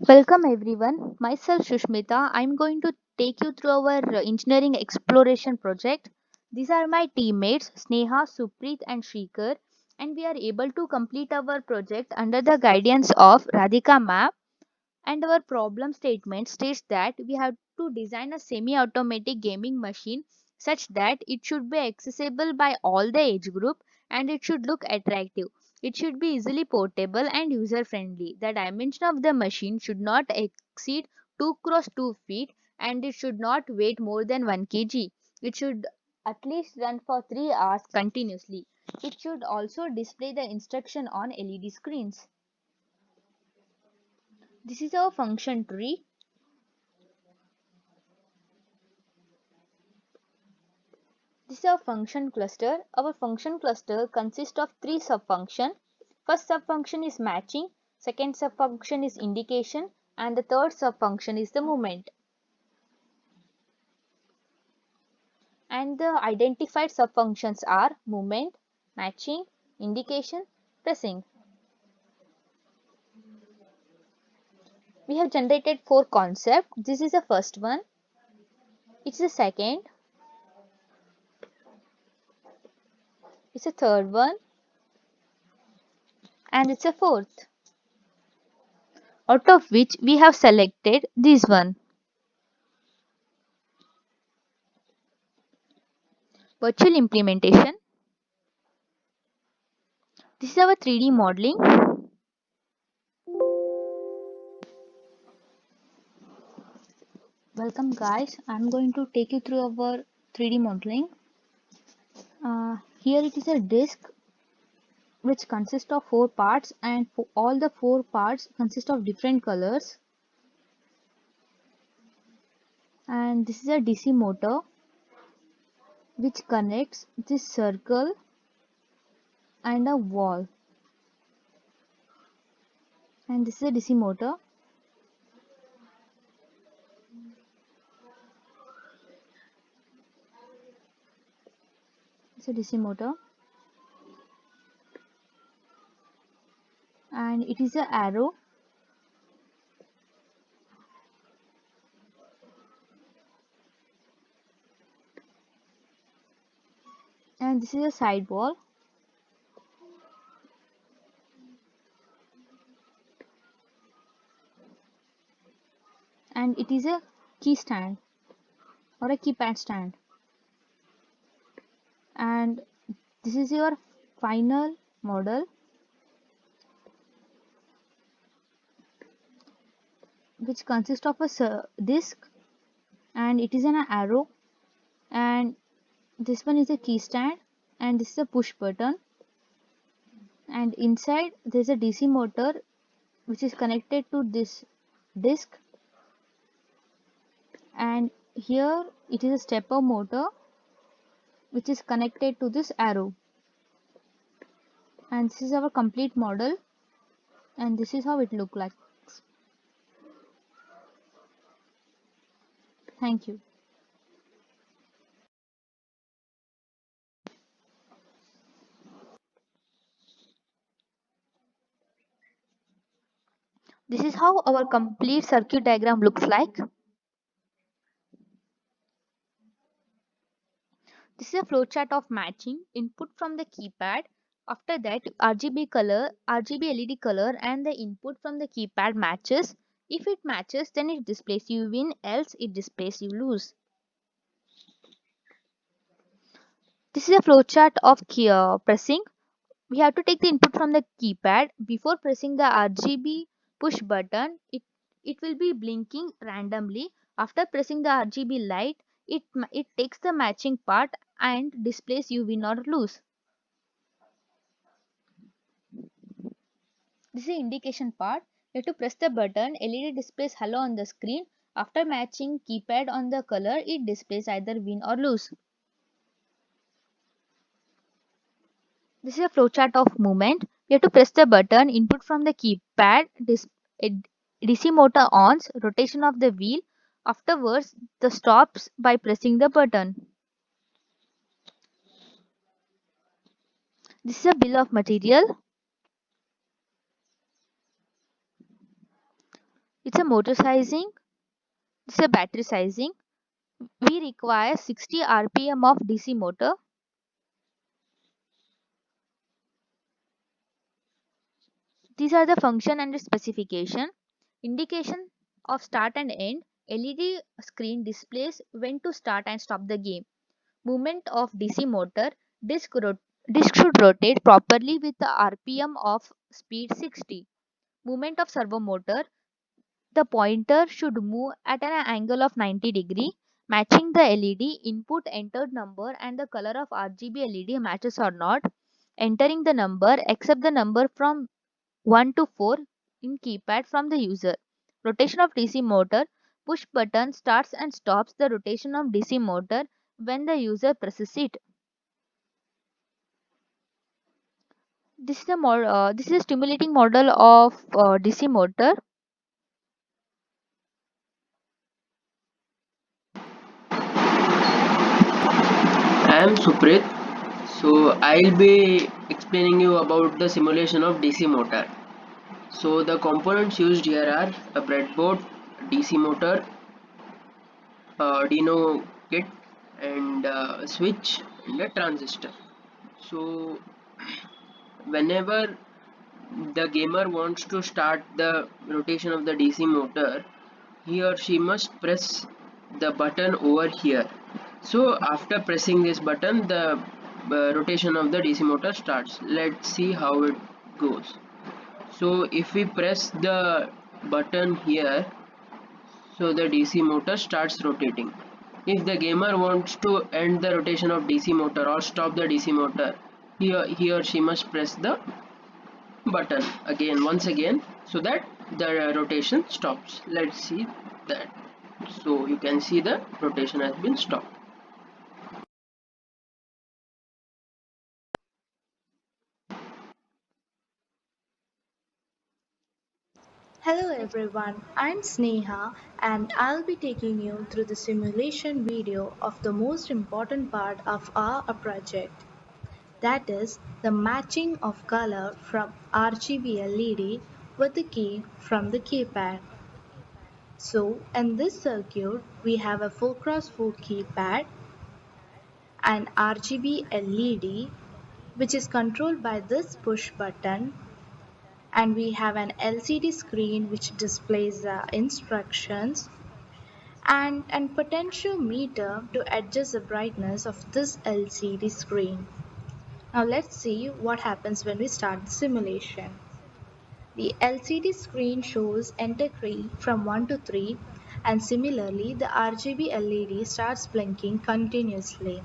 Welcome everyone. Myself Shushmita. I'm going to take you through our engineering exploration project. These are my teammates Sneha, Supreet and Shrikar, and we are able to complete our project under the guidance of Radhika ma'am. And our problem statement states that we have to design a semi-automatic gaming machine such that it should be accessible by all the age group and it should look attractive. It should be easily portable and user friendly. The dimension of the machine should not exceed 2 cross 2 feet and it should not weigh more than 1 kg. It should at least run for 3 hours continuously. It should also display the instruction on LED screens. This is our function tree. This is our function cluster. Our function cluster consists of three subfunctions. First subfunction is matching, second subfunction is indication, and the third subfunction is the movement. And the identified subfunctions are movement, matching, indication, pressing. We have generated four concepts. This is the first one. It's the second. It's the third one. And it's a fourth. Out of which we have selected this one. Virtual implementation. This is our 3D modeling. Welcome guys, I'm going to take you through our 3D modeling. Here it is a disk which consists of four parts and all the four parts consist of different colors. And this is a DC motor which connects this circle and a wall. And this is a DC motor. It's a DC motor. And it is a arrow. And this is a sidewall. And it is a key stand or a keypad stand. And this is your final model, which consists of a disk, and it is an arrow, and this one is a key stand, and this is a push button, and inside there is a DC motor which is connected to this disk, and here it is a stepper motor which is connected to this arrow. And this is our complete model, and this is how it looks like. Thank you. This is how our complete circuit diagram looks like. This is a flowchart of matching input from the keypad. After that, RGB LED color and the input from the keypad matches. If it matches, then it displays you win, else it displays you lose. This is a flowchart of pressing. We have to take the input from the keypad. Before pressing the RGB push button, it will be blinking randomly. After pressing the RGB light, it takes the matching part and displays you win or lose. This is the indication part. You have to press the button, LED displays hello on the screen. After matching keypad on the color, it displays either win or lose. This is a flowchart of movement. You have to press the button, input from the keypad, DC motor ons, rotation of the wheel. Afterwards, the stops by pressing the button. This is a bill of material. It's a motor sizing, it's a battery sizing. We require 60 rpm of DC motor. These are the function and the specification. Indication of start and end. LED screen displays when to start and stop the game. Movement of DC motor. Disc, disc should rotate properly with the RPM of speed 60. Movement of servo motor. The pointer should move at an angle of 90 degree, matching the LED input entered number and the color of RGB LED matches or not. Entering the number except the number from 1 to 4 in keypad from the user. Rotation of DC motor. Push button starts and stops the rotation of DC motor when the user presses it. This is a stimulating model of DC motor. I am Suprit. So I'll be explaining you about the simulation of DC motor. So the components used here are a breadboard, DC motor, Arduino kit, and a switch and a transistor. So whenever the gamer wants to start the rotation of the DC motor, he or she must press the button over here. So after pressing this button, the rotation of the DC motor starts. Let's see how it goes. So if we press the button here, so the DC motor starts rotating. If the gamer wants to end the rotation of DC motor or stop the DC motor, he or she must press the button again once again so that the rotation stops. Let's see that. So you can see the rotation has been stopped. Hello everyone, I'm Sneha and I'll be taking you through the simulation video of the most important part of our project. That is the matching of color from RGB LED with the key from the keypad. So in this circuit we have a 4x4 keypad, an RGB LED which is controlled by this push button, and we have an LCD screen which displays the instructions, and a potentiometer to adjust the brightness of this LCD screen. Now let's see what happens when we start the simulation. The LCD screen shows enter key from 1 to 3, and similarly the RGB LED starts blinking continuously.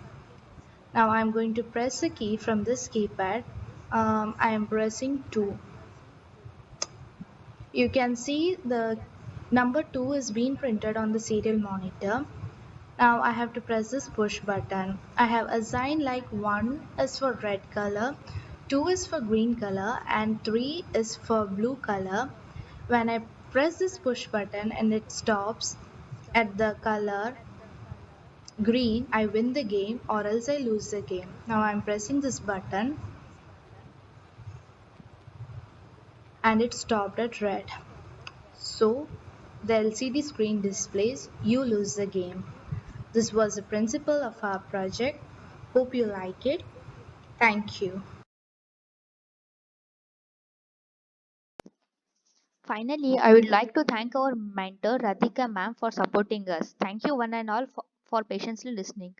Now I am going to press the key from this keypad. I am pressing 2. You can see the number 2 is being printed on the serial monitor. Now I have to press this push button. I have assigned like 1 is for red color, 2 is for green color, and 3 is for blue color. When I press this push button and it stops at the color green, I win the game or else I lose the game. Now I'm pressing this button and it stopped at red. So the LCD screen displays you lose the game. This was the principle of our project. Hope you like it. Thank you. Finally, I would like to thank our mentor Radhika ma'am for supporting us. Thank you one and all for patiently listening.